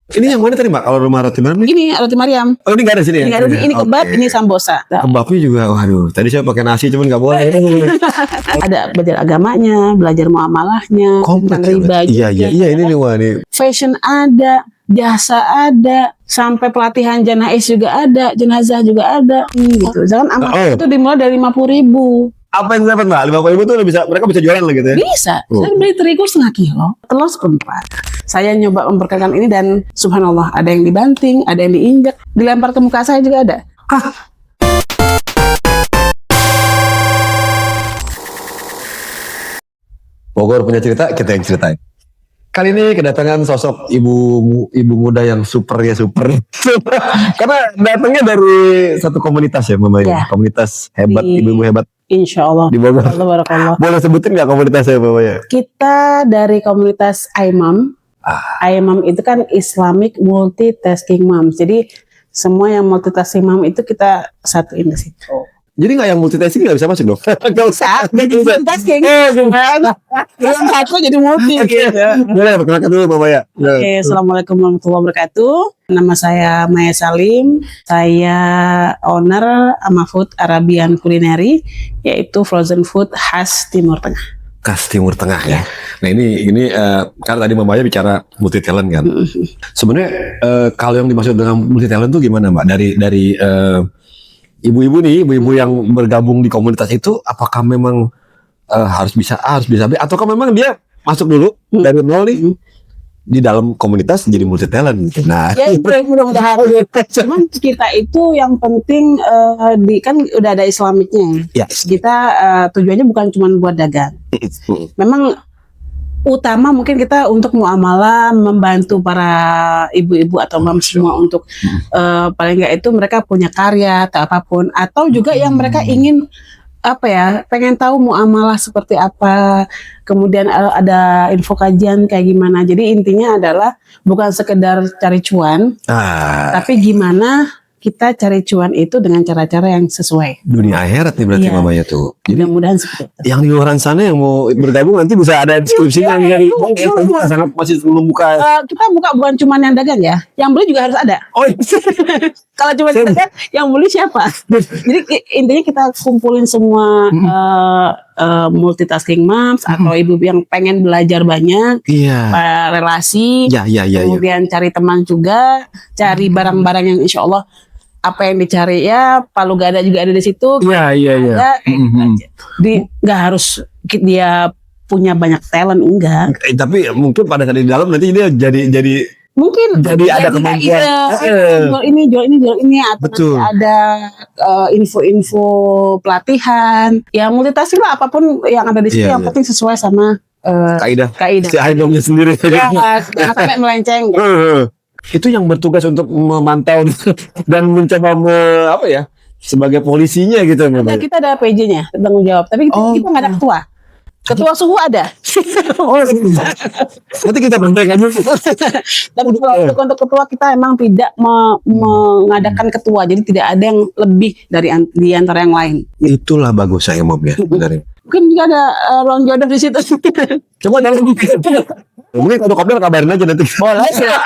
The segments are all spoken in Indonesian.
Ini yang mana tadi Mbak? Kalau rumah roti Mariam ini? Ini roti Mariam. Oh ini nggak ada sini ya? Ini kebab, ini sambosa. Kebabnya juga, waduh. Tadi saya pakai nasi cuman nggak boleh. Ada belajar agamanya, belajar muamalahnya, tentang riba. Iya ini nih wah nih. Fashion ada, jasa ada, sampai pelatihan jenazah juga ada. Gitu. Jangan amat itu dimulai dari 50.000. Apa yang dapat Mbak? 50.000 tuh mereka bisa jualan lah gitu ya? Bisa. Saya beli terigu 0,5 kilo, telur seperempat. Saya nyoba memperkenalkan ini dan subhanallah ada yang dibanting, ada yang diinjak, dilempar ke muka saya juga ada. Bogor punya cerita, kita yang ceritain. Kali ini kedatangan sosok ibu muda yang super. Karena datangnya dari satu komunitas ya Mama ya. Komunitas hebat, ibu-ibu hebat. Insya Allah. Di Bogor. Allah. Boleh sebutin nggak komunitasnya Mama ya? Kita dari komunitas IMAM. IMAM itu kan Islamic Multitasking Moms. Jadi semua yang multitasking mom itu kita satuin di situ. Jadi nggak yang multitasking nggak bisa masuk dong? Nggak usah. Multitasking. Yang satu jadi multi. Boleh perkenalkan dulu Mama ya. Oke, Assalamualaikum warahmatullahi wabarakatuh. Nama saya Maya Salim. Saya owner Amafood Arabian Culinary, yaitu frozen food khas Timur Tengah. Khas Timur Tengah ya. Nah ini karena tadi Mama bicara multi talent kan. Sebenarnya kalau yang dimaksud dengan multi talent itu gimana Mbak? Dari ibu-ibu yang bergabung di komunitas itu, apakah memang harus bisa A, harus bisa B, ataukah memang dia masuk dulu dari nol nih di dalam komunitas jadi multi talent? Nah, ya mudah-mudahan. Cuman kita itu yang penting kan udah ada Islamiknya. Yes. Kita tujuannya bukan cuma buat dagang. Memang utama mungkin kita untuk muamalah, membantu para ibu-ibu atau mam semua untuk paling nggak itu mereka punya karya atau apapun, atau juga yang mereka ingin pengen tahu muamalah seperti apa, kemudian ada info kajian kayak gimana. Jadi intinya adalah bukan sekedar cari cuan, tapi gimana kita cari cuan itu dengan cara-cara yang sesuai. Dunia akhirat nih berarti Mamanya tuh. Jadi mudah-mudahan seperti itu. Yang di luar sana yang mau bergabung nanti bisa ada deskripsinya. Sangat masih belum buka. Kita buka bukan cuma yang dagang ya, yang beli juga harus ada. Oh, kalau cuma dagang, yang beli siapa? Jadi intinya kita kumpulin semua multitasking moms atau ibu yang pengen belajar banyak, relasi, kemudian cari teman juga, cari barang-barang yang insya Allah apa yang dicari ya, palu gada juga ada di situ. Iya. Di nggak harus dia punya banyak talent, enggak. Tapi mungkin pada saat di dalam nanti dia jadi mungkin jadi ada kemampuan. Jual ini atau betul. Nanti ada info-info pelatihan. Ya multitasking lah, apapun yang ada di situ yang penting sesuai sama kaidah. Si Aindomnya sendiri. Ya, sampai melenceng. Itu yang bertugas untuk memantau dan mencoba sebagai polisinya gitu. Nah, kita ada PJ-nya tanggung jawab, tapi kita nggak ada ketua. Ketua suhu ada. Nanti kita bandingkan aja. Tapi untuk ketua kita emang tidak mengadakan ketua, jadi tidak ada yang lebih di antara yang lain. Itulah bagus saya Mom ya. Mungkin juga ada ruang jodoh di situ. Coba jangan mungkin kalau kopdar kabarin aja nanti. Boleh ya.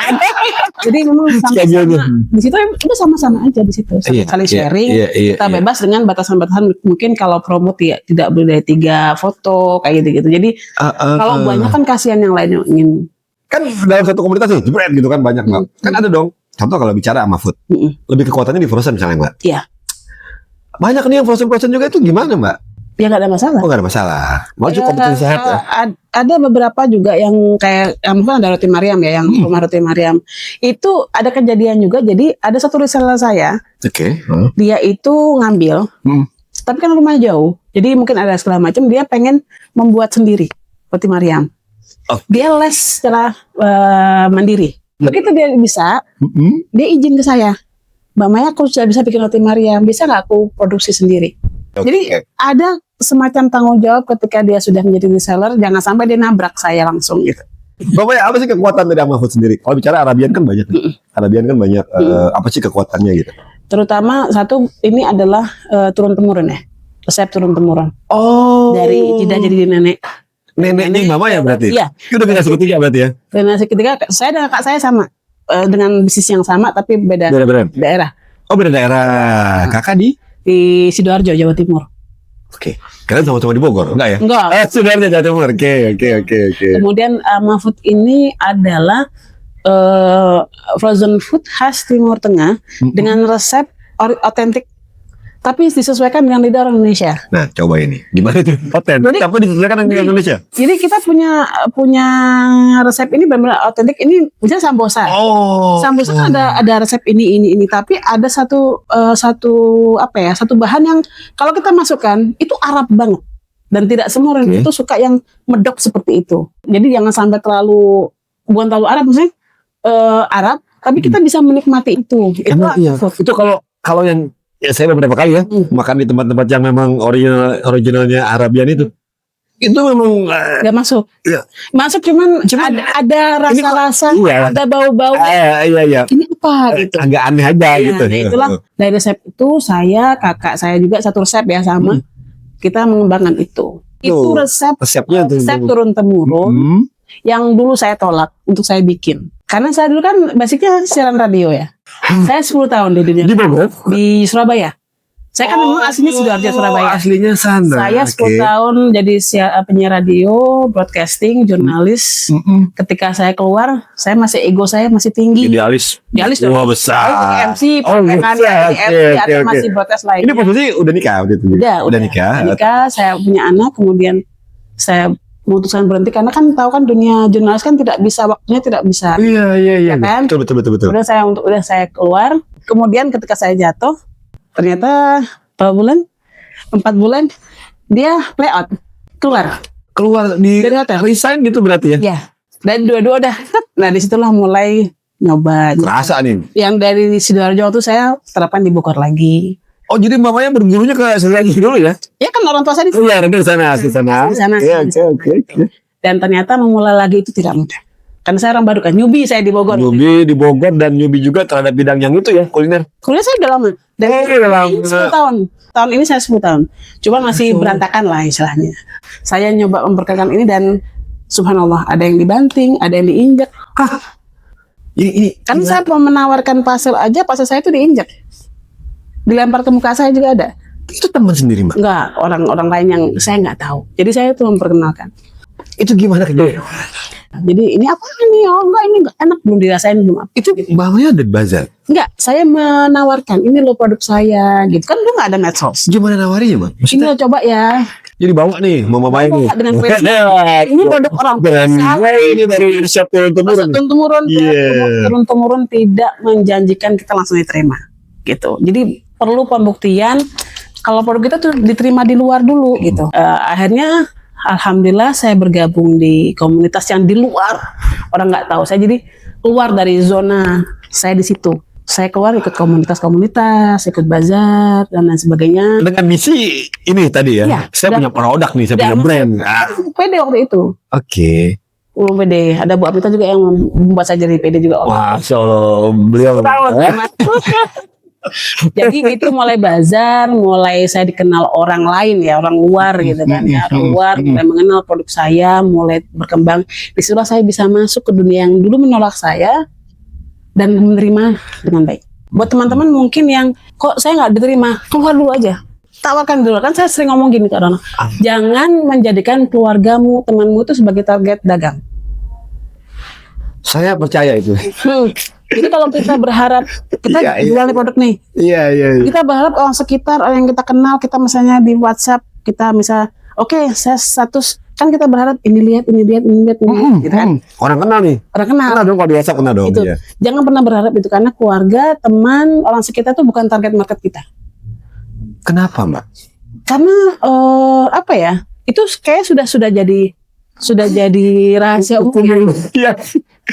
Jadi memang di situ kita sama-sama aja di situ, saling sharing. Kita bebas dengan batasan-batasan. Mungkin kalau promo tidak boleh dari 3 foto kayak gitu. Jadi kalau banyak kan kasihan yang lain yang ingin. Kan dalam satu komunitas tuh jebret gitu kan banyak Mbak. Kan ada dong. Contoh kalau bicara sama food, lebih kekuatannya di frozen misalnya Mbak. Iya. Banyak nih yang frozen juga itu gimana Mbak? Ya nggak ada masalah. Oh nggak ada masalah. Mau kompetisi sehat ya? Ada beberapa juga yang kayak mungkin ada roti Mariam ya, yang rumah roti Mariam. Itu ada kejadian juga. Jadi ada satu reseller saya. Dia itu ngambil, tapi kan rumahnya jauh. Jadi mungkin ada segala macam. Dia pengen membuat sendiri roti Mariam. Dia les secara mandiri. Begitu dia bisa, dia izin ke saya. Mbak Maya, aku sudah bisa bikin roti Mariam. Bisa nggak aku produksi sendiri? Jadi ada semacam tanggung jawab ketika dia sudah menjadi reseller, jangan sampai dia nabrak saya langsung gitu. Bapak apa sih kekuatan dari Amafood sendiri? Kalau bicara Arabian kan banyak, apa sih kekuatannya gitu? Terutama satu ini adalah turun temurun ya, resep turun temurun. Dari tidak jadi nenek. Neneknya Mama ya berarti? Iya. Itu udah generasi ketiga berarti ya? Generasi ketiga, saya dan kakak saya sama. dengan bisnis yang sama tapi beda daerah. Oh, beda daerah. Kakak di Sidoarjo, Jawa Timur. Oke. Kalian sama-sama di Bogor, enggak ya? Enggak. Sidoarjo, Jawa Timur. Oke. Kemudian Mahfood ini adalah frozen food khas Timur Tengah dengan resep otentik, tapi disesuaikan dengan lidah orang Indonesia. Nah, coba ini. Gimana itu? Otentik tapi disesuaikan dengan Indonesia. Jadi kita punya resep ini benar-benar otentik. Ini misalnya sambosa. Sambosa kan ada resep ini, tapi ada satu bahan yang kalau kita masukkan itu Arab banget. Dan tidak semua orang itu suka yang medok seperti itu. Jadi jangan sampai bukan terlalu Arab, maksudnya Arab, tapi kita bisa menikmati itu. Itu kalau yang saya beberapa kali ya makan di tempat-tempat yang memang originalnya Arabian itu memang nggak masuk. Iya. Masuk cuman ada rasa-rasa, ada bau-bau. Iya. Ini apa gitu? Agak aneh aja gitu. Nah, itulah dari resep itu kakak saya juga satu resep ya sama. Kita mengembangkan itu. Itu resepnya turun temurun. Yang dulu saya tolak untuk saya bikin. Karena saya dulu kan basicnya siaran radio ya. Saya 10 tahun di dunia. Di Surabaya. Saya kan memang aslinya Sidoarjo, Surabaya. Aslinya sana. Saya 10 tahun jadi penyiar radio, broadcasting, jurnalis. Ketika saya keluar, ego saya masih tinggi. Idealis dong. Wah, besar. MC, masih broadcast lain. Ini posisi udah nikah waktu itu? Udah nikah. Saya punya anak, kemudian saya memutuskan berhenti karena kan tahu kan dunia jurnalis kan waktunya tidak bisa. Iya. Ya kan? Betul. Udah saya keluar. Kemudian ketika saya jatuh, ternyata 4 bulan dia layout keluar dari hotel. Resign gitu berarti ya? Iya. Dan dua-dua udah. Nah disitulah mulai nyoba. Kerasa nih. Yang dari Sidoarjo itu saya terapkan di Bogor lagi. Oh, jadi mamanya bergurunya ke Sidoarjo dulu ya? Ya kan orang tua saya di sana. Di sana. Oke. Dan ternyata memulai lagi itu tidak mudah. Karena saya orang baru kan, newbie saya di Bogor. Newbie di Bogor dan newbie juga terhadap bidang yang itu ya, kuliner. Kuliner saya udah lama. Dari 10 tahun. Tahun ini saya 10 tahun. Cuma masih berantakan lah istilahnya. Saya nyoba memperkenalkan ini dan subhanallah, ada yang dibanting, ada yang diinjak. Kan saya mau menawarkan pasir aja, pasir saya itu diinjak. Dilempar ke muka saya juga ada. Itu teman sendiri, Mbak? Enggak, orang lain yang saya nggak tahu. Jadi saya itu memperkenalkan. Itu gimana kejadian? Jadi ini apa ini? Oh enggak, ini enggak enak, belum dirasain belum apa. Itu bawahnya ada bazar? Enggak, saya menawarkan ini loh produk saya gitu. Kan lu enggak ada medsos. Gimana nawarinya, Bang? Ini lo coba ya. Jadi bawa nih, mau main nih. Dengan ini produk orang ini dari resep turun temurun tidak menjanjikan kita langsung diterima. Gitu. Jadi perlu pembuktian kalau produk kita tuh diterima di luar dulu gitu. Akhirnya alhamdulillah saya bergabung di komunitas yang di luar orang nggak tahu. Saya jadi keluar dari zona saya di situ. Saya keluar ikut komunitas, ikut bazar dan lain sebagainya. Dengan misi ini tadi ya. Saya punya produk nih, saya punya brand. PD waktu itu. Oke. PD. Ada Bu Apita juga yang membuat saya jadi PD juga. Masya Allah, beliau. Jadi itu mulai bazar, mulai saya dikenal orang lain ya, orang luar gitu kan ya, orang luar mulai mengenal produk saya, mulai berkembang. Disitulah saya bisa masuk ke dunia yang dulu menolak saya dan menerima dengan baik. Buat teman-teman mungkin yang kok saya nggak diterima, keluar dulu aja, tawarkan dulu. Kan saya sering ngomong gini ke orang, jangan menjadikan keluargamu, temanmu itu sebagai target dagang. Saya percaya itu. Jadi kalau kita berharap kita jual nih produk nih, kita berharap orang sekitar, orang yang kita kenal, kita misalnya di WhatsApp, kita misal, oke, saya status, kan kita berharap ini lihat, gitu kan? Orang kenal nih. Orang kenal. Kenal dong kalau di WhatsApp kenal dong. Itu. Iya. Jangan pernah berharap itu karena keluarga, teman, orang sekitar itu bukan target market kita. Kenapa, Mbak? Karena apa ya? Itu kayak sudah jadi rahasia umum. Iya.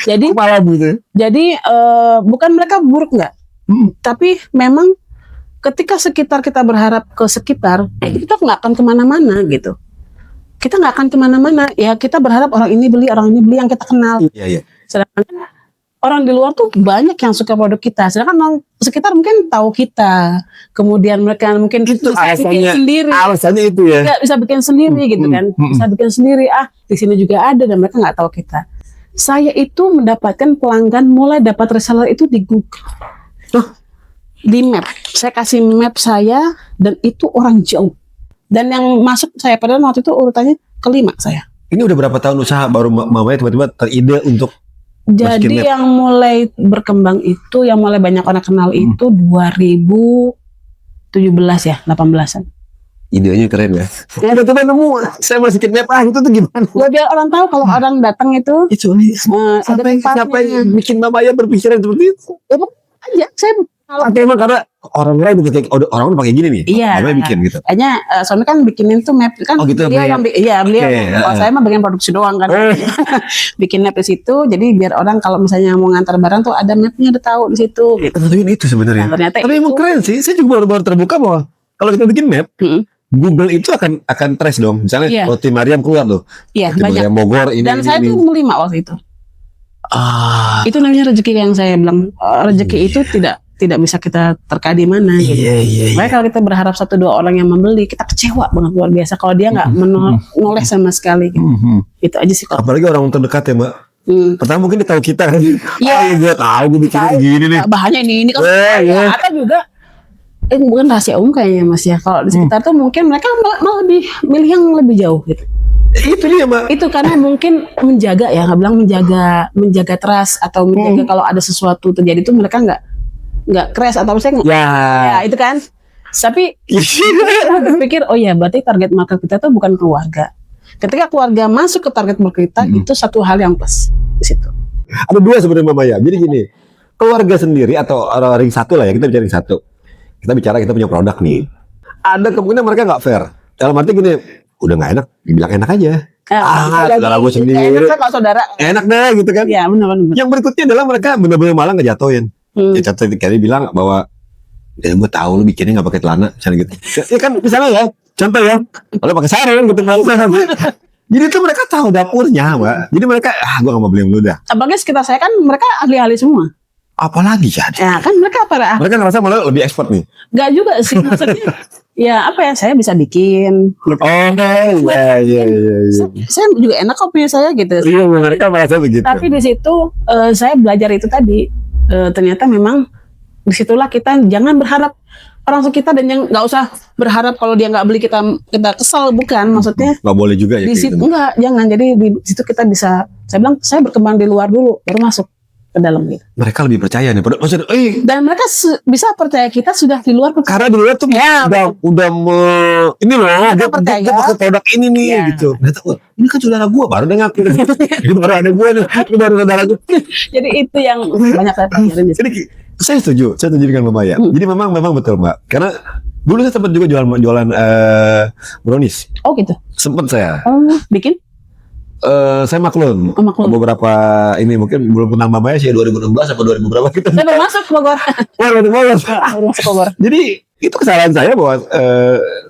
Jadi bukan mereka buruk nggak, tapi memang ketika sekitar kita berharap ke sekitar, kita nggak akan kemana-mana gitu. Kita nggak akan kemana-mana. Ya kita berharap orang ini beli yang kita kenal. Iya. Sedangkan orang di luar tuh banyak yang suka produk kita. Sedangkan orang sekitar mungkin tahu kita. Kemudian mereka mungkin itu bisa bikin sendiri. Alasannya itu ya. Bisa bikin sendiri gitu kan. Bisa bikin sendiri. Di sini juga ada dan mereka nggak tahu kita. Saya itu mendapatkan pelanggan mulai dapat reseller itu di Google. Di map. Saya kasih map saya dan itu orang jauh. Dan yang masuk saya padahal waktu itu urutannya kelima saya. Ini udah berapa tahun usaha baru mamanya tiba-tiba teride untuk jadi yang mulai berkembang itu, yang mulai banyak orang kenal itu 2017 ya, 18-an. Idenya keren ya. Ya tiba-tiba nemu, saya masih bikin map itu tuh gimana? Ya biar orang tahu kalau orang datang itu siapa yang bikin mamanya berpikiran seperti itu? Aja, saya emang karena orang-orang bikin orang pakai gini nih. Iya. Namanya bikin gitu. Hanya soalnya kan bikinin tuh map kan. Oh gitu. Beliau kalau saya mah bagian produksi doang kan. Bikin map di situ. Jadi biar orang kalau misalnya mau ngantar barang tuh ada mapnya, udah tahu di situ. Tentuin itu sebenarnya. Nah, tapi emang keren sih. Saya juga baru terbuka bahwa kalau kita bikin map, Google itu akan trace dong. Misalnya Roti Mariam keluar tuh. Iya, banyak. Bogor ini. Dan saya tuh 5 waktu itu. Itu namanya rezeki yang saya bilang. Rezeki itu tidak bisa kita terka di mana. Gitu. Makanya kalau kita berharap 1-2 orang yang membeli, kita kecewa banget luar biasa kalau dia nggak menoleh sama sekali. Gitu. Itu aja sih. Apalagi orang terdekat ya Mbak. Pertama mungkin dia tahu kita kan. Gue tahu gue bikin gini nih. Bahannya ini kan. Atau juga bukan rahasia umum kayaknya Mas ya. Kalau di sekitar tuh mungkin mereka malah lebih milih yang lebih jauh gitu. Itu dia Mbak. Itu karena mungkin menjaga ya, nggak bilang menjaga trust atau menjaga kalau ada sesuatu terjadi tuh mereka nggak crash atau misalnya ya itu kan. Tapi berpikir oh ya berarti target market kita tuh bukan keluarga. Ketika keluarga masuk ke target market kita itu satu hal yang plus di situ. Ada 2 sebenarnya Mbak Maya. Jadi gini, keluarga sendiri atau ring 1 lah ya, kita bicara ring 1. Kita bicara kita punya produk nih. Ada kemungkinan mereka nggak fair. Dalam arti gini, udah nggak enak, dibilang enak aja. Saudara gue sendiri. Enak kalau saudara. Enak deh gitu kan. Iya benar. Yang berikutnya adalah mereka benar-benar malah ngejatoin. Ya contoh kali bilang bahwa ya gue tahu lu bikinnya nggak pakai celana, misalnya gitu. Ya kan misalnya ya, contoh ya, kalau pakai sarung gitu. Jadi itu mereka tahu dapurnya, Mbak. Jadi mereka, gue nggak mau beli lu dah. Apalagi sekitar saya kan mereka ahli-ahli semua. Apalagi jadi. Ya kan mereka apa? Mereka ngerasa malah lebih expert nih. Gak juga sih maksudnya. Ya apa ya, saya bisa bikin. Iya. Saya juga enak kok punya saya gitu. Iya, mereka merasa begitu. Tapi di situ saya belajar itu tadi. Ternyata memang disitulah kita jangan berharap orang sekitar dan yang nggak usah berharap kalau dia nggak beli kita kesal, bukan maksudnya. Nggak boleh juga ya. Di situ enggak, jangan. Jadi di situ kita bisa. Saya bilang saya berkembang di luar dulu, baru masuk ke dalam gitu. Mereka lebih percaya nih. Maksudnya, dan mereka bisa percaya kita sudah di luar. Karena di luar tuh ini loh, dia pakai produk ini nih gitu. Ini kan saudara gue baru udah ngaku. Ini baru ada gue nih, ini baru saudara gue. Jadi itu yang banyak saya pelajarin. Jadi saya setuju dengan Mbak Maya. Jadi memang betul Mbak. Karena dulu saya sempat juga jualan brownies. Oh gitu. Sempat saya. Bikin? Saya maklum. Beberapa ini mungkin belum kenal Mbak Maya sih 2016 atau 2000 berapa kita. Saya baru masuk Bogor. Jadi itu kesalahan saya bahwa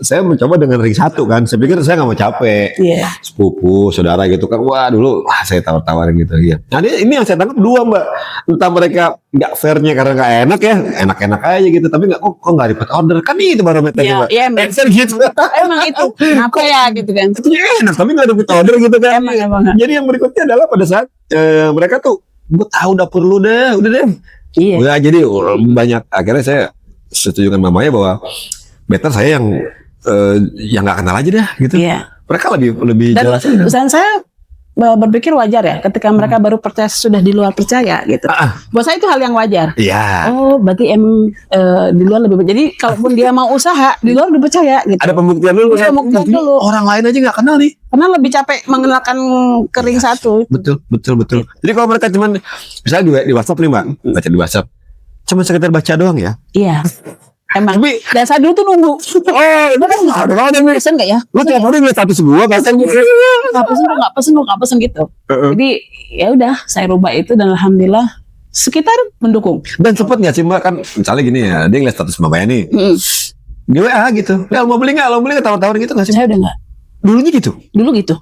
saya mencoba dengan ring 1 kan. Saya pikir saya nggak mau capek. Sepupu, saudara gitu kan. Wah dulu saya tawar-tawarin gitu ya. Nah ini yang saya tangkap 2 Mbak. Entah mereka nggak fairnya karena nggak enak ya, enak-enak aja gitu. Tapi kok nggak repeat order kan itu barometernya Mbak. Iya gitu. Emang itu apa ya gitu kan. Enak tapi nggak repeat order gitu kan. Emang. Jadi yang berikutnya adalah pada saat mereka tuh gue tahu dapur lu deh, udah deh. Iya. Udah jadi banyak akhirnya saya setuju dengan mamanya bahwa better saya yang nggak kenal aja dah gitu. Iya. Mereka lebih jelas. Dan saya berpikir wajar ya ketika mereka baru percaya sudah di luar percaya gitu. Buat saya itu hal yang wajar. Iya. Oh berarti emang di luar lebih. Jadi kalaupun dia mau usaha di luar lebih percaya gitu. Ada pembuktian dulu. Orang lain aja nggak kenal nih. Karena lebih capek mengenalkan kering 1. Betul. Jadi kalau mereka cuman misalnya di WhatsApp nih Mbak, baca di WhatsApp. Cuma sekedar baca doang ya? Iya. Emang. Dan saya dulu tuh nunggu. Ada pesen nggak ya? Lu tiap hari ngeliat status gua pesen gitu. Nggak pesen gitu. Jadi ya udah saya rubah itu dan alhamdulillah sekitar mendukung. Dan cepet nggak sih Mbak kan misalnya gini ya, dia ngeliat status Mbak Maya nih. Di WA gitu. Ya mau beli nggak tawar-tawar gitu nggak sih? Saya udah nggak. Dulunya gitu. Dulu gitu.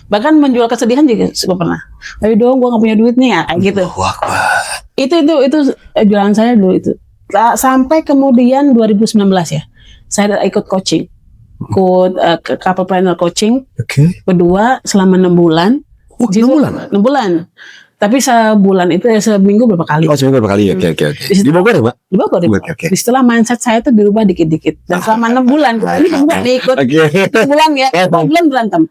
Bahkan menjual kesedihan juga suka pernah. Ayo dong, gua nggak punya duit nih ya, kayak gitu. Wah. Itu jualan saya dulu itu. Sampai kemudian 2019 ya, saya ikut coaching, ke couple planner coaching, berdua selama 6 bulan. 6 bulan? 6 bulan. Tapi sebulan itu seminggu berapa kali? Oh, seminggu berapa kali? Oke. Di Bogor ya, Mbak? Di Bogor. Oke. Setelah mindset saya itu dirubah dikit-dikit. Dan selama 6 bulan, ini juga ikut 6 bulan ya, 4 bulan berantem.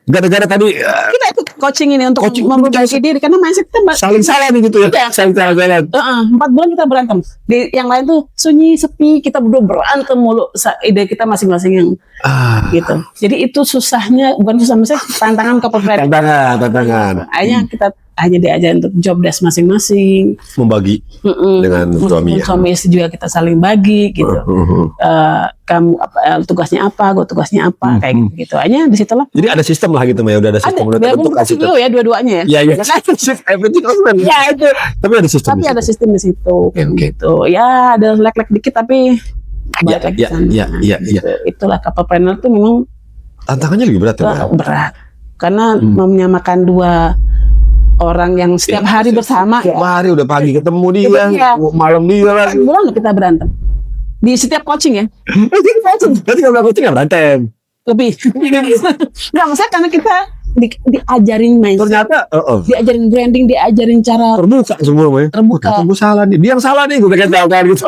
Gara-gara tadi Kita ikut coaching ini untuk memperbaiki diri karena mindset kita saling salah nih gitu ya. Iya. Saling salah. 4 bulan kita berantem. Di yang lain tuh sunyi, sepi, kita berdua berantem mulu. Ide kita masing-masing yang gitu. Jadi itu susahnya, bukan susah, misalnya tantangan kepercayaan. Tantangan. Akhirnya kita hanya diajarin untuk job desk masing-masing, membagi dengan suami. Suami istri juga kita saling bagi gitu. Kamu tugasnya apa, gue tugasnya apa, kayak gitu. Hanya disitulah. Jadi ada sistem lah gitu, ya. Udah ada sistem. Ada. Untuk kasih dulu ya dua-duanya ya. Iya. Shift everything online. Ya itu. Tapi ada sistem. Ada sistem di situ. Gitu. Ya ada lag-lag dikit tapi. Iya. Itulah couplepreneur tuh memang tantangannya lebih berat ya. Berat. Karena menyamakan dua orang yang setiap hari bersama. Setiap hari udah pagi ketemu dia, malam dia lagi. Bulan kita berantem. Di setiap coaching ya. Berarti kalau coaching nggak berantem. Lebih. Nggak, maksudnya karena kita diajarin mindset. Ternyata, diajarin branding, diajarin cara terbuka semua, ya. Terbuka. Gue salah nih. Dia yang salah nih. Gue kan tahu kan gitu.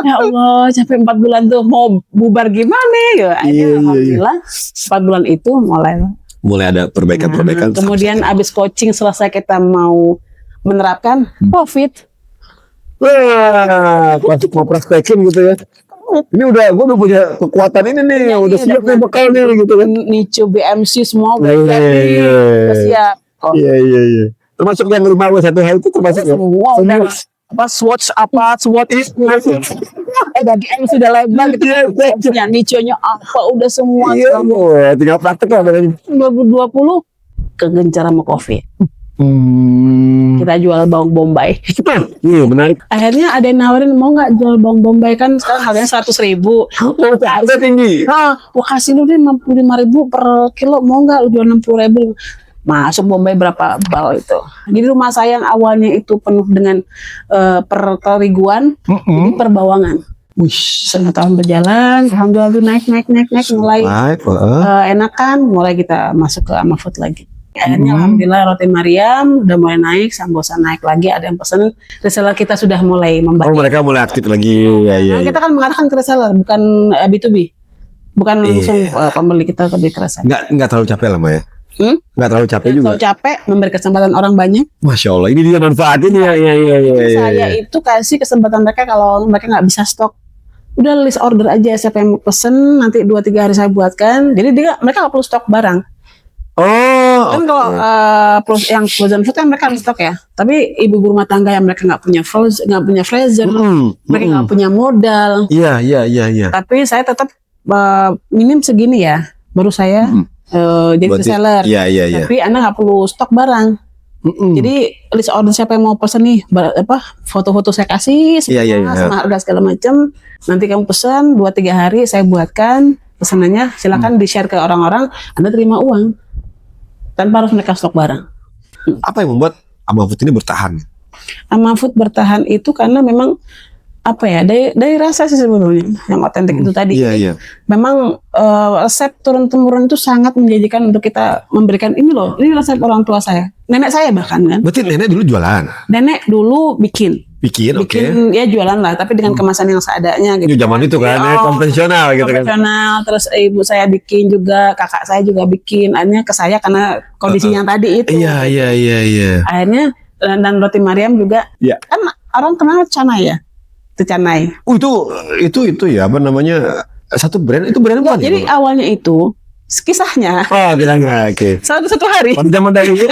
Ya Allah, sampai 4 bulan tuh mau bubar gimana ya? Alhamdulillah 4 bulan itu mulai ada perbaikan. Kemudian abis coaching selesai kita mau menerapkan COVID. Wah, masuk mau praktekin gitu ya. Ini gue udah punya kekuatan ini nih, udah siap nih bakal nih gitu kan. Nicho BMC semua udah siap. Iya. Termasuk yang rumah gue satu hal itu termasuk ya. Semua apa SWOT BM sudah lebar gitu. Ya nichonya apa udah semua. Iya, tinggal praktek lah. 2020 kegencar sama COVID. Kita jual bawang bombay. Iya, menarik. Akhirnya ada yang nawarin, mau nggak jual bawang bombay, kan sekarang harganya 100.000. Harga tinggi. Gua kasih lu deh 65.000 per kilo, mau nggak lu jual 60.000? Masuk bombay berapa bal itu. Jadi rumah saya yang awalnya itu penuh dengan perteriguan, jadi perbawangan. Setengah tahun berjalan, alhamdulillah naik mulai enakan, mulai kita masuk ke Amafood lagi. Akhirnya alhamdulillah roti Mariam udah mulai naik, sambosa naik lagi, ada yang pesen. Reseller kita sudah mulai membantu. Mereka mulai aktif lagi. Nah, kita kan mengarahkan ke reseller, bukan B2B. Bukan langsung pembeli, kita lebih ke reseller. Nggak terlalu capek lah, Mbak ya? Nggak terlalu capek juga. Terlalu capek, memberi kesempatan orang banyak. Masya Allah, ini dia manfaatin ya. Saya itu kasih kesempatan mereka kalau mereka nggak bisa stok. Udah list order aja, siapa yang mau pesen, nanti 2-3 hari saya buatkan. Jadi mereka nggak perlu stok barang. Kan kalau yang frozen food kan mereka harus stok ya. Tapi ibu rumah tangga yang mereka nggak punya freezer, mereka nggak punya modal. Iya. Tapi saya tetap minim segini ya, baru saya jadi reseller. Iya. Tapi Anda nggak perlu stok barang. Jadi list order siapa yang mau pesen nih, foto-foto saya kasih, sama harga segala macam. Nanti kamu pesan 2-3 hari saya buatkan pesanannya, silakan di-share ke orang-orang, Anda terima uang. Tanpa harus mereka stok barang. Apa yang membuat Amafood ini bertahan? Amafood bertahan itu karena memang dari rasa sih sebenarnya yang otentik itu tadi. Iya. Memang resep turun temurun itu sangat menjanjikan untuk kita memberikan ini resep orang tua saya, nenek saya bahkan kan. Berarti nenek dulu jualan? Nenek dulu bikin, oke. Ya jualan lah, tapi dengan kemasan yang seadanya gitu. Zaman itu kan, konvensional gitu kan. Konvensional, terus ibu saya bikin juga, kakak saya juga bikin. Akhirnya ke saya karena kondisinya tadi itu. Iya. Akhirnya dan roti Mariam juga. Iya. Kan orang kenal Canai ya. Itu Canai. Itu ya, apa namanya? Satu brand, itu brand apa? Jadi awalnya itu kisahnya. Bilangnya oke. Satu hari. Pada zaman dari itu.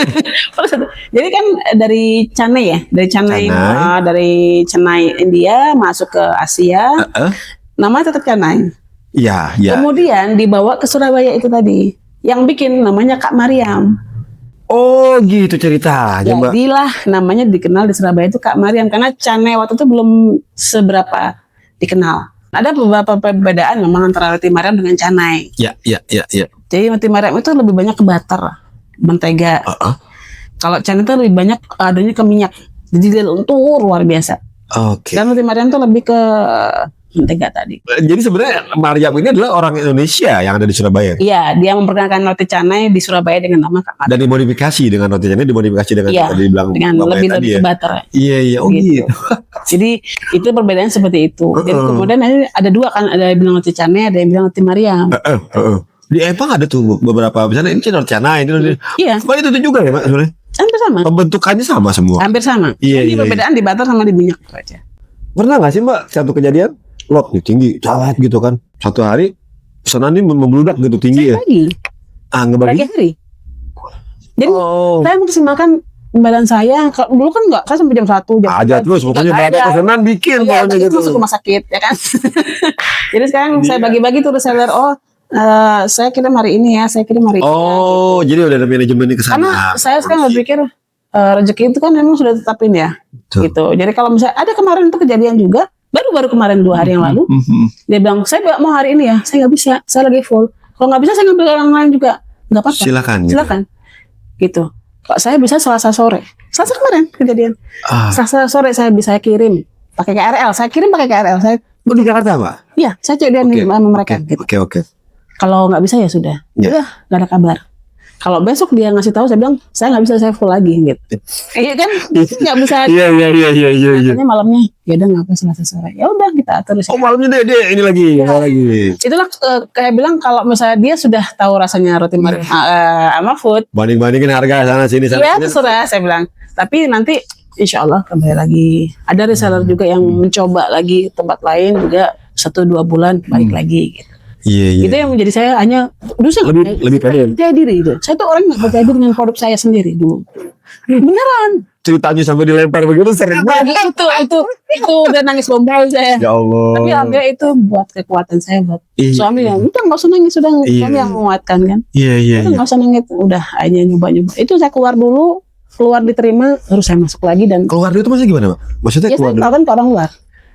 Jadi kan dari Canai ya, dari Chennai India masuk ke Asia. Namanya tetap Canai. Iya. Kemudian dibawa ke Surabaya itu tadi. Yang bikin namanya Kak Mariam. Oh gitu ceritanya, Mbak. Jadilah namanya dikenal di Surabaya itu Kak Mariam, karena Canai waktu itu belum seberapa dikenal. Ada beberapa perbedaan memang antara roti Mariam dengan Canai. Iya. Jadi roti Mariam itu lebih banyak ke butter, mentega. Kalau Canai itu lebih banyak adanya ke minyak. Jadi dia lentur luar biasa. Oke. Dan roti Mariam itu lebih ke mentega tadi. Jadi sebenarnya Mariam ini adalah orang Indonesia yang ada di Surabaya. Iya, dia memperkenalkan roti canai di Surabaya dengan nama Kak Mariam. Dan dimodifikasi dengan roti canai, dimodifikasi dengan tadi bilang dengan lebih tadi butter. Iya, oh gitu. Jadi itu perbedaannya seperti itu. Jadi kemudian ada dua kan, ada yang bilang roti canai, ada yang bilang roti Mariam. Di Empang ada tuh beberapa, misalnya ini roti canai, ini. Iya. Oh itu juga ya, Mbak sebenarnya? Hampir sama. Pembentukannya sama semua. Hampir sama. Iya. Perbedaan di butter sama di minyak aja. Pernah nggak sih Mbak satu kejadian? Lot nih tinggi, cawat gitu kan. Satu hari pesanan ini membludak gitu tinggi ya. Pagi. Ngebagi hari. Jadi saya maksimalkan badan saya. Dulu kan enggak, saya sampai jam 1 jam. Aja terus pokoknya banyak pesanan bikin pokoknya gitu. Masuk rumah sakit ya kan. Jadi sekarang saya bagi-bagi tuh reseller. Saya kirim hari ini ya, saya kirim hari ini. Gitu. Jadi udah ada manajemen ke sana. Karena saya sekarang berpikir rezeki itu kan memang sudah tetapin ya. Gitu. Jadi kalau misalnya ada kemarin itu kejadian juga, baru kemarin 2 hari yang lalu, dia bilang saya mau hari ini ya, saya nggak bisa, saya lagi full. Kalau nggak bisa saya ngambil orang lain juga, nggak apa-apa. Silakan. Gitu. Kalau saya bisa Selasa sore, Selasa kemarin kejadian. Selasa sore saya bisa kirim pakai KRL, saya kirim pakai KRL. Saya di Jakarta Mbak? Iya, saya cek dia nih sama mereka. Oke. Kalau nggak bisa ya sudah, udah nggak ada kabar. Kalau besok dia ngasih tahu, saya bilang saya nggak bisa, saya full lagi gitu. Iya kan, nggak bisa. Iya. Akhirnya malamnya, ya udah nggak apa Selasa sore. Ya udah kita atur. Malamnya dia ini lagi. Itulah kayak bilang kalau misalnya dia sudah tahu rasanya roti Mariam sama food. Bandingin harga sana sini. Iya terserah saya bilang. Tapi nanti insya Allah kembali lagi. Ada reseller juga yang mencoba lagi tempat lain juga 1-2 bulan balik lagi gitu. Iya. Itu yang menjadi saya hanya lebih pede. Percaya diri itu. Saya tuh orang nggak percaya diri dengan produk saya sendiri dulu. Beneran. Ceritanya sampai dilempar begitu sering banget. Itu udah nangis bombay saya. Ya Allah. Tapi alhamdulillah itu buat kekuatan saya buat suami yang udah nggak usah nangis, sudah suami yang menguatkan kan. Iya. Nggak usah nangis, udah hanya nyoba. Itu saya keluar dulu, keluar diterima, terus saya masuk lagi dan keluar dulu itu maksudnya gimana Pak? Maksudnya keluar dulu? Kan ke orang luar.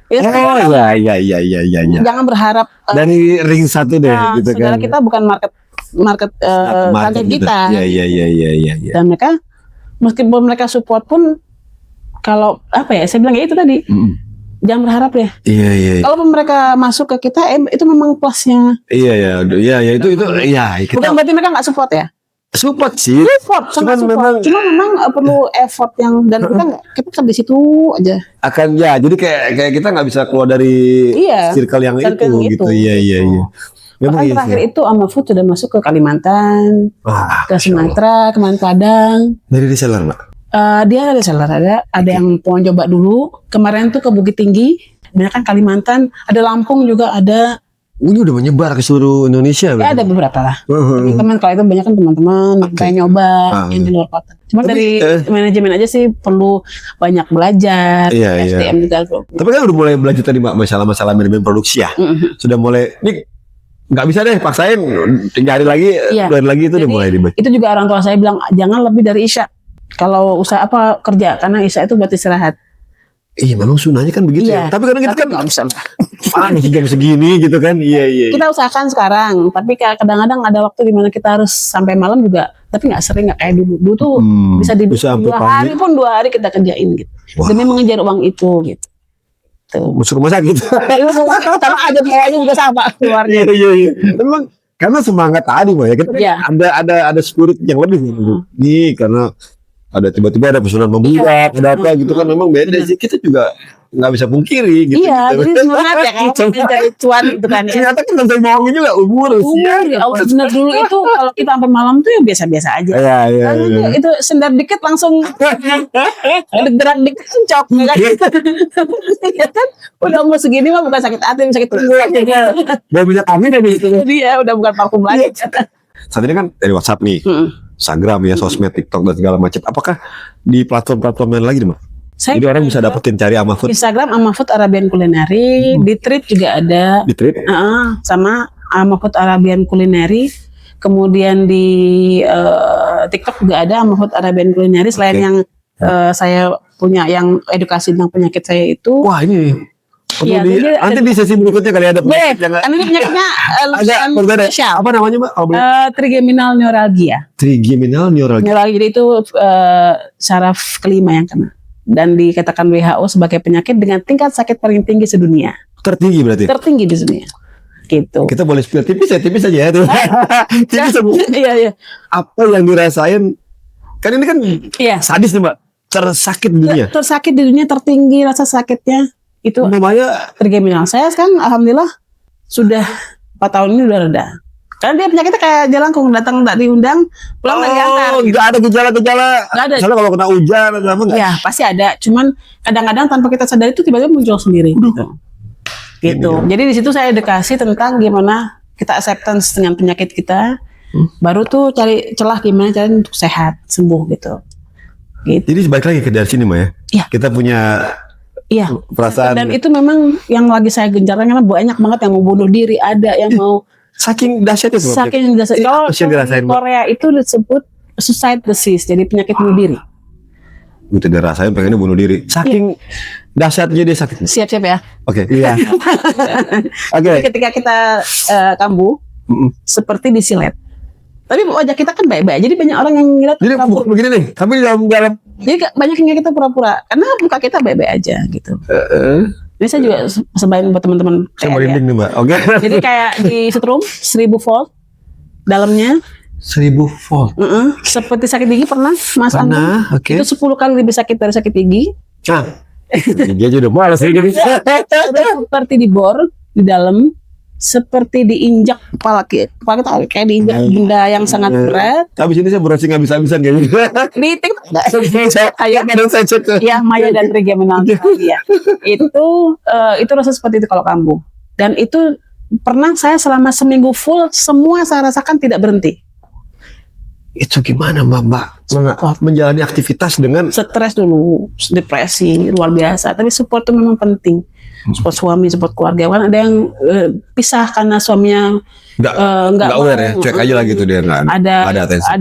Iya. Jangan berharap dari ring 1 deh gitu kan. Saudara kita bukan market target kita. Iya. Dan mereka meskipun mereka support pun kalau saya bilang ya itu tadi. Jangan berharap deh. Iya. Kalau mereka masuk ke kita itu memang plusnya. Iya itu kita. Bukan berarti mereka nggak support ya. Support sih. Cuma memang perlu effort yang dan kita kan di situ aja. Akan jadi kayak kita nggak bisa keluar dari circle yang itu gitu. Iya. Bahkan terakhir itu Ama Food sudah masuk ke Kalimantan, ke Sumatera, kemarin Padang. Dari reseller Mbak? Dia ada reseller, ada yang mau coba dulu. Kemarin tuh ke Bukit Tinggi, banyak kan Kalimantan, ada Lampung juga ada. Ini udah menyebar ke seluruh Indonesia. Ya ada beberapa lah. Teman-teman kalau itu banyak kan teman-teman kayak nyoba yang di luar kota. Cuma dari manajemen aja sih perlu banyak belajar. SDM juga. Tapi kan udah mulai belajar tadi Mbak masalah manajemen produksi ya. Sudah mulai ini nggak bisa deh paksain 3 hari lagi, 2 hari lagi itu udah mulai dibaca. Itu juga orang tua saya bilang jangan lebih dari Isya. Kalau usaha kerja karena Isya itu buat istirahat. Iya memang sunahnya kan begitu ya. Tapi kadang kita kan nggak bisa. Jam segini gitu kan. Iya. Kita usahakan sekarang, tapi kadang-kadang ada waktu di mana kita harus sampai malam juga. Tapi nggak sering, nggak kayak dulu. Dulu tuh bisa di 2 hari pun 2 hari kita kerjain gitu. Demi mengejar uang itu gitu. Masuk rumah sakit. Sama aja biayanya juga sama keluarnya. Iya. Memang karena semangat tadi Mbak ya. Kita ada spirit yang lebih nih karena ada tiba-tiba ada pesanan membuat, ada apa gitu kan memang beda sih. Kita juga nggak bisa pungkiri gitu. Iya, jadi semangat ya kan mencari cuan gitu kan. Ternyata kan nanti bohongin juga umur ya. Bener dulu itu kalau kita sampai malam tuh ya biasa-biasa aja. Iya. Itu sendar dikit langsung gerak dikit cocok ya kan. Udah umur segini mah bukan sakit hati, sakit perut. Udah bisa kami dari itu. Iya, udah bukan parfum lagi. Saat ini kan dari WhatsApp nih. Instagram ya, sosmed, TikTok dan segala macam. Apakah di platform-platform lain lagi Mbak? Jadi orang bisa dapetin cari Ama Food. Instagram Ama Food Arabian Culinary, di Trip juga ada. Di Trip? Sama Ama Food Arabian Culinary. Kemudian di TikTok juga ada Ama Food Arabian Culinary. Selain yang saya punya yang edukasi tentang penyakit saya itu. Wah ini. Nanti di sesi berikutnya kali ada penyakit. Ini penyakitnya berbeda. Apa namanya Mbak? Trigeminal neuralgia. Trigeminal neuralgia. Jadi itu saraf kelima yang kena. dan dikatakan WHO sebagai penyakit dengan tingkat sakit paling tinggi sedunia. Tertinggi berarti? Tertinggi di dunia. Gitu. Kita boleh spill tipis aja ya tuh. Iya. Apa yang dirasain? Kan ini kan sadis nih Mbak. Tersakit di dunia. Tersakit di dunia, tertinggi rasa sakitnya itu namanya trigeminal. Saya sekarang alhamdulillah sudah 4 tahun ini udah reda. Karena dia penyakitnya kayak jelangkung, datang tak diundang, pulang tak diantar. Oh, nggak ada gejala-gejala. Nggak ada. Misalnya kalau kena hujan atau apa nggak? Ya pasti ada. Cuman kadang-kadang tanpa kita sadari itu tiba-tiba muncul sendiri. Gitu. Jadi di situ saya edukasi tentang gimana kita acceptance dengan penyakit kita. Baru tuh cari celah gimana cara untuk sehat, sembuh gitu. Jadi balik lagi ke dari sini Mbak ya. Iya. Kita punya perasaan. Dan itu memang yang lagi saya gencarkan karena banyak banget yang mau bunuh diri, ada yang mau saking dahsyatnya tuh. Saking dahsyat. Kalau di Korea itu disebut suicide disease, jadi penyakit bunuh diri. Udah dirasain pengennya bunuh diri. Saking dahsyatnya dia sakit. Siap-siap ya. Oke. Iya. Oke. Ketika kita kambuh, seperti disilet. Tapi wajah kita kan baik-baik. Jadi banyak orang yang ngeliat jadi begini nih. Tapi dalam. Jadi banyak yang kita pura-pura. Karena muka kita baik-baik aja gitu. Ini saya juga sebain buat teman-teman. Saya merinding nih Mbak. Oke. Jadi kayak di setrum 1000 volt dalamnya. 1000 volt. Seperti sakit gigi pernah Mas Anton? Okay. Itu 10 kali lebih sakit dari sakit gigi. Dia aja udah malas ya jadi. Seperti dibor di dalam, seperti diinjak kepala kita kayak diinjak benda yang sangat berat. Habis ini saya browsing habis-habisan kayaknya. Di TikTok ya Maya dan trigeminal ya. Itu rasa seperti itu kalau kambuh. Dan itu pernah saya selama seminggu full semua saya rasakan tidak berhenti. Itu gimana Mbak? Menjalani aktivitas dengan stres dulu, depresi luar biasa. Tapi support itu memang penting. Support suami, support keluarga. Kan ada yang pisah karena suaminya nggak aware ya, cuek aja lah gitu dia nggak ada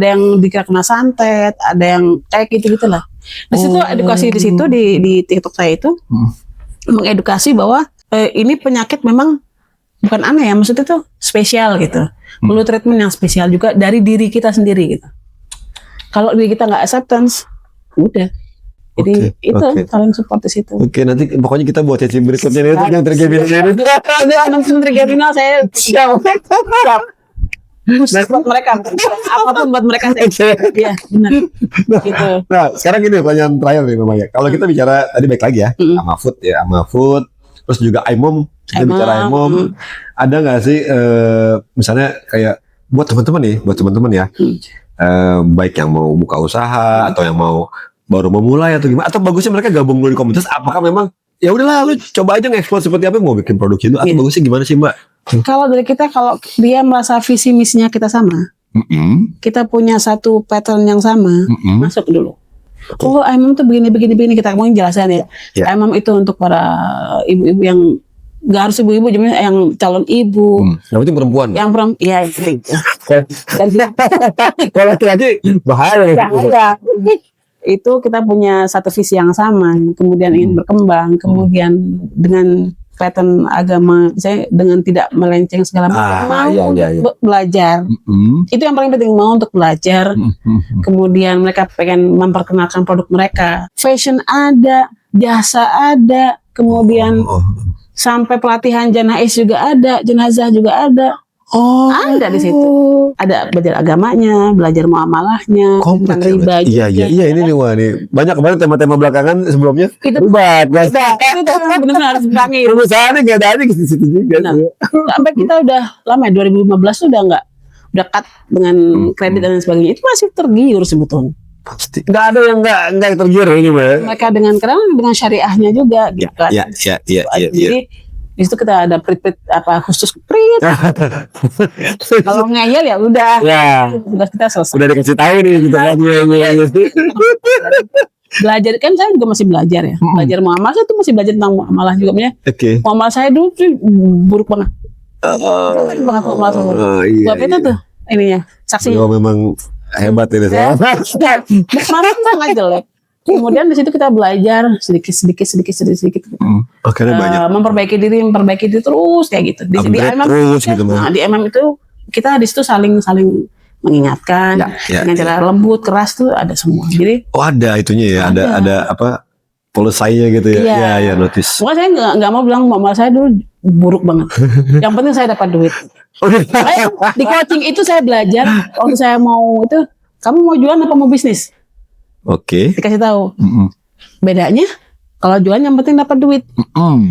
yang dikira kena santet, ada yang kayak gitu lah. Di situ edukasi di situ di TikTok saya itu mengedukasi bahwa ini penyakit memang bukan aneh ya, maksudnya tuh spesial gitu. Perlu treatment yang spesial juga dari diri kita sendiri gitu. Kalau diri kita nggak acceptance, udah. Jadi saling support di situ. Oke, nanti pokoknya kita buat sesi berikutnya nih yang trigeminal. Langsung trigeminal saya siap. Buat mereka, apapun buat mereka. Iya, benar. Gitu. Nah, sekarang gini pertanyaan terakhir nih Maya. Kalau kita bicara tadi baik lagi ya, sama food, terus juga iMom, kita bicara iMom. Ada nggak sih misalnya kayak buat teman-teman ya, baik yang mau buka usaha atau yang mau baru memulai atau gimana, atau bagusnya mereka gabung dulu di komunitas? Apakah memang ya udahlah lu coba aja nge-explore seperti apa mau bikin produk itu, atau bagusnya gimana sih Mbak? Kalau dari kita, kalau dia merasa visi misinya kita sama, kita punya satu pattern yang sama, masuk dulu. Oh, iMom tuh begini kita mau jelasin ya. iMom itu untuk para ibu-ibu yang nggak harus ibu-ibu, yang calon ibu. Yang penting perempuan. Yang perempuan, ya itu. Kalau laki-laki bahaya. Itu kita punya satu visi yang sama, kemudian ingin berkembang, kemudian dengan pattern agama, saya dengan tidak melenceng segala macam, belajar. Itu yang paling penting, mau untuk belajar. Kemudian mereka pengen memperkenalkan produk mereka. Fashion ada, jasa ada, kemudian sampai pelatihan jenazah juga ada. Ada di situ. Ada belajar agamanya, belajar muamalahnya, tentang riba. Iya, ini nih wah nih. Banyak banget tema-tema belakangan sebelumnya. Itu benar-benar harus dipanggil. Perusahaannya nggak ada aja di situ juga. Sampai kita udah lama ya, 2015 tuh udah cut dengan kredit dan sebagainya. Itu masih tergiur sebetulnya. Pasti. Nggak ada yang nggak tergiur ini Mbak. Mereka dengan syariahnya juga gitu kan. Iya. Jadi di situ kita ada prit khusus prit. Kalau ngeyel ya udah. Sudah kita selesai. Udah dikasih tahu nih kita belajar kan, saya juga masih belajar ya. Belajar muamalah, saya tuh masih belajar tentang muamalah juga punya. Muamalah saya dulu tuh buruk banget. Buat itu tuh ininya saksinya. Memang hebat ini saya. Kemarin sangat jelek. Kemudian di situ kita belajar sedikit. Banyak. Memperbaiki diri terus kayak gitu. Di MM itu kita di situ saling mengingatkan dengan cara lembut, keras tuh ada semua. Jadi ada itunya ya, ada apa Polisainya gitu ya. Iya. Iya, notice. Pokoknya saya nggak mau bilang mama saya dulu buruk banget. Yang penting saya dapat duit. Di coaching itu saya belajar waktu saya mau itu, kamu mau jualan apa mau bisnis? Oke. Dikasih tahu. Bedanya kalau jualan yang penting dapat duit.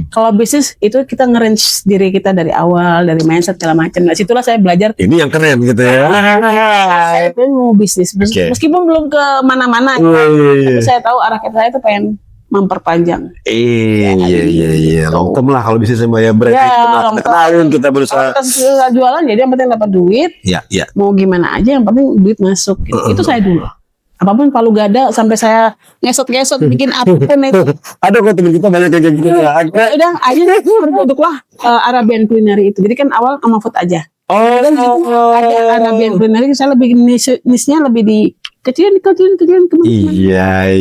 Kalau bisnis itu kita nge-range diri kita dari awal, dari mindset segala macam. Nah, situlah saya belajar. Ini yang keren gitu ya. Saya itu mau bisnis, meskipun belum ke mana-mana. Tapi saya tahu arah kita itu pengen memperpanjang. Iya. Long term lah kalau bisnis sama ya berarti tahun kita berusaha. Kita jualan jadi yang penting dapat duit. Iya. Mau gimana aja yang penting duit masuk. Gitu. Itu saya dulu. Apapun palu gada sampai saya ngesot bikin apapun itu. Ada kok teman kita banyak kayak gitu ya. Udah aja produklah Arabian Culinary itu. Jadi kan awal sama food aja. Dan ada Arabian Culinary saya lebih niche-nya lebih di kecilin Iya.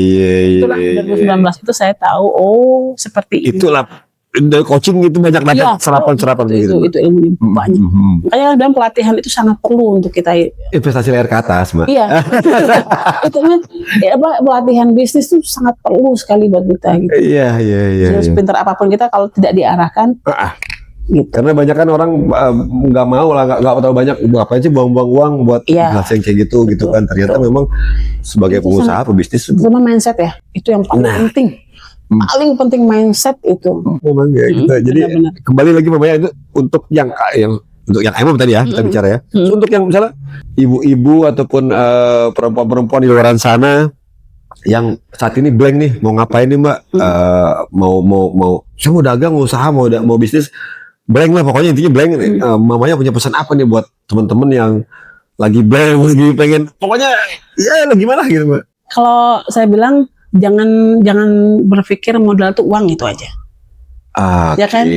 Itulah 2019 itu saya tahu seperti ini. Itulah dari coaching itu banyak serapan gitu. Itu ilmunya banyak. Makanya dalam pelatihan itu sangat perlu untuk kita investasi layar ke atas, Mbak. Iya. Itu pelatihan bisnis itu sangat perlu sekali buat kita gitu. Iya. Sepintar apapun kita kalau tidak diarahkan gitu. Karena banyak kan orang nggak mau lah, nggak tahu banyak ngapain sih buang-buang uang buat hasil yang kayak gitu kan. Ternyata memang sebagai pengusaha pebisnis sama mindset ya, itu yang paling penting. Paling penting mindset itu. Memang ya gitu. Jadi benar. Kembali lagi Mama itu untuk yang emang tadi ya kita bicara ya. Untuk yang misalnya ibu-ibu ataupun perempuan-perempuan di luar sana yang saat ini blank nih, mau ngapain nih Mbak? Mau saya mau dagang, mau usaha, mau bisnis, blank lah pokoknya, intinya blank. Mamanya punya pesan apa nih buat teman-teman yang lagi blank, lagi pengen pokoknya ya gimana gitu Mbak? Kalau saya bilang jangan berpikir modal itu uang itu aja. Ya kan?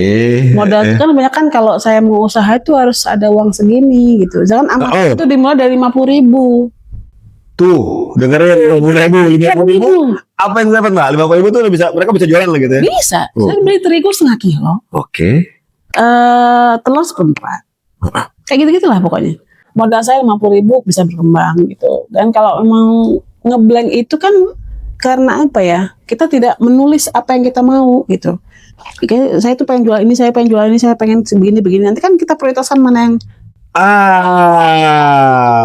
Modal itu kan banyak kan, kalau saya mau usaha itu harus ada uang segini gitu. Jangan amat itu dimulai dari 50.000. Tuh, dengerin 50.000. Apa yang dapat Mbak? 50.000 tuh mereka bisa jualan lah gitu ya? Bisa. Saya beli terigu 0,5 kilo. Telur seperempat. Kayak gitu-gitulah pokoknya. Modal saya 50.000 bisa berkembang gitu. Dan kalau memang ngeblank itu kan karena apa ya? Kita tidak menulis apa yang kita mau gitu. Kayak saya tuh pengen jual ini, saya pengen jual ini, saya pengen begini. Nanti kan kita prioritaskan mana yang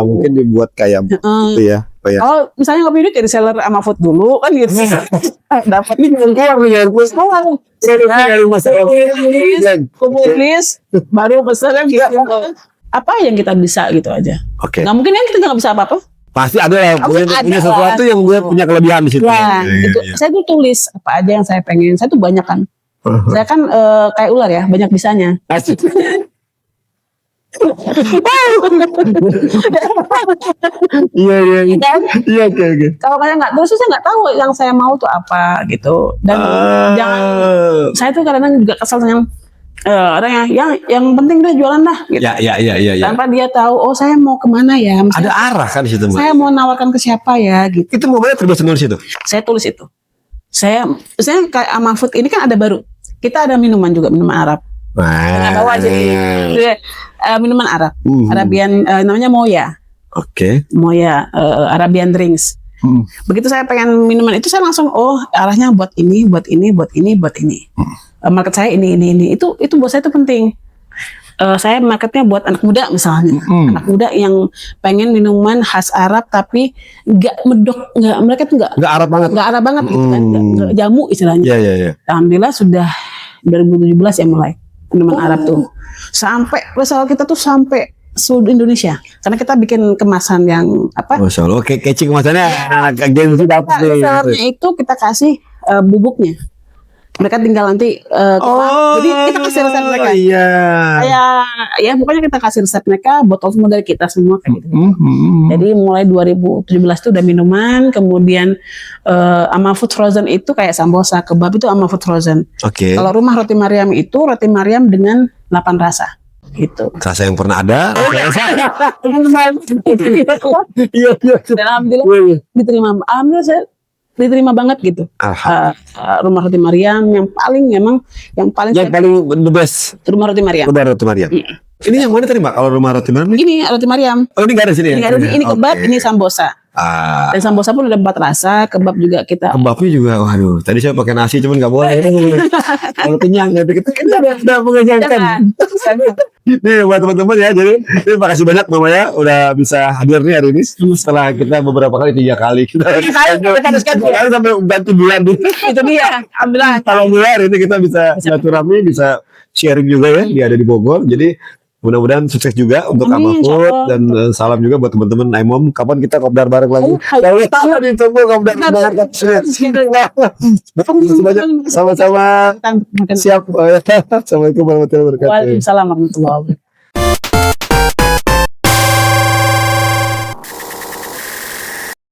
mungkin dibuat kayak gitu ya. Oh, misalnya ngopi duit jadi seller sama food dulu kan gitu. Dapat nih kumpul baru pesan gitu. Apa yang kita bisa gitu aja. Nggak mungkin kan kita nggak bisa apa-apa. Pasti ada lah, punya sesuatu yang gue punya kelebihan di situ. Ya, itu saya tuh tulis apa aja yang saya pengen. Saya tuh banyak kan. Saya kan kayak ular ya, banyak bisanya. Iya, oke. Kalau kayak nggak terus saya nggak tahu yang saya mau tuh apa gitu. Dan jangan, saya tuh kadang-kadang juga kesal dengan orang yang penting udah jualan dah gitu. Ya. Tanpa dia tahu saya mau kemana ya. Misalnya, ada arah kan di situ Mbak. Saya mau nawarkan ke siapa ya gitu. Itu mobilnya terbiasa nulis itu. Saya tulis itu. Saya kayak sama food ini kan ada baru. Kita ada minuman juga, minuman Arab. Bawa jadi minuman Arab. Arabian namanya Moya. Moya Arabian drinks. Begitu saya pengen minuman itu saya langsung arahnya buat ini. Market saya ini. Itu buat saya itu penting. Saya marketnya buat anak muda misalnya. Anak muda yang pengen minuman khas Arab tapi nggak medok, mereka tuh nggak Arab banget gitu kan, nggak jamu istilahnya. Iya. Alhamdulillah sudah 2017 ya mulai minuman Arab tuh. Sampai pesawat kita tuh sampai seluruh Indonesia. Karena kita bikin kemasan yang apa? Masya Allah, kece kemasannya. Gengsi dapat itu kita kasih bubuknya. Mereka tinggal nanti jadi kita kasih resep mereka. Iya. Ya pokoknya kita kasih resep mereka, botol semua dari kita semua kayak gitu. Jadi mulai 2017 itu udah minuman, kemudian sama food frozen itu kayak sambosa, kebab itu sama food frozen. Kalau rumah roti Maryam itu roti Maryam dengan 8 rasa. Gitu. Rasa yang pernah ada. Iya. Dan alhamdulillah diterima. Alhamdulillah saya diterima banget gitu. Rumah roti Maryam yang paling the best. Rumah roti Maryam. Ini yang mana tadi Mbak? Kalau rumah roti Maryam? Ini roti Maryam. Oh, ini nggak ada sini ya? Ini kebab, ini sambosa. Dan sambosa pun ada 4 rasa, kebab juga kita. Kebabnya juga, waduh. Tadi saya pakai nasi cuman nggak boleh. Kalau kenyang nanti kita udah mengenyangkan. Nih buat teman-teman ya, jadi terima kasih banyak Mama ya udah bisa hadir nih hari ini setelah kita beberapa kali 3 kali kita sampai ganti bulan nih. Itu dia, alhamdulillah hari ini kita bisa silaturahmi, bisa sharing juga ya, dia ada di Bogor. Jadi mudah-mudahan sukses juga untuk Amahfud dan salam juga buat teman-teman Aimom. Kapan kita kopdar bareng lagi? Kalau tahu ditunggu kopdar bareng. Sama-sama. Siap. Assalamualaikum warahmatullahi wabarakatuh. Waalaikumsalam warahmatullahi wabarakatuh.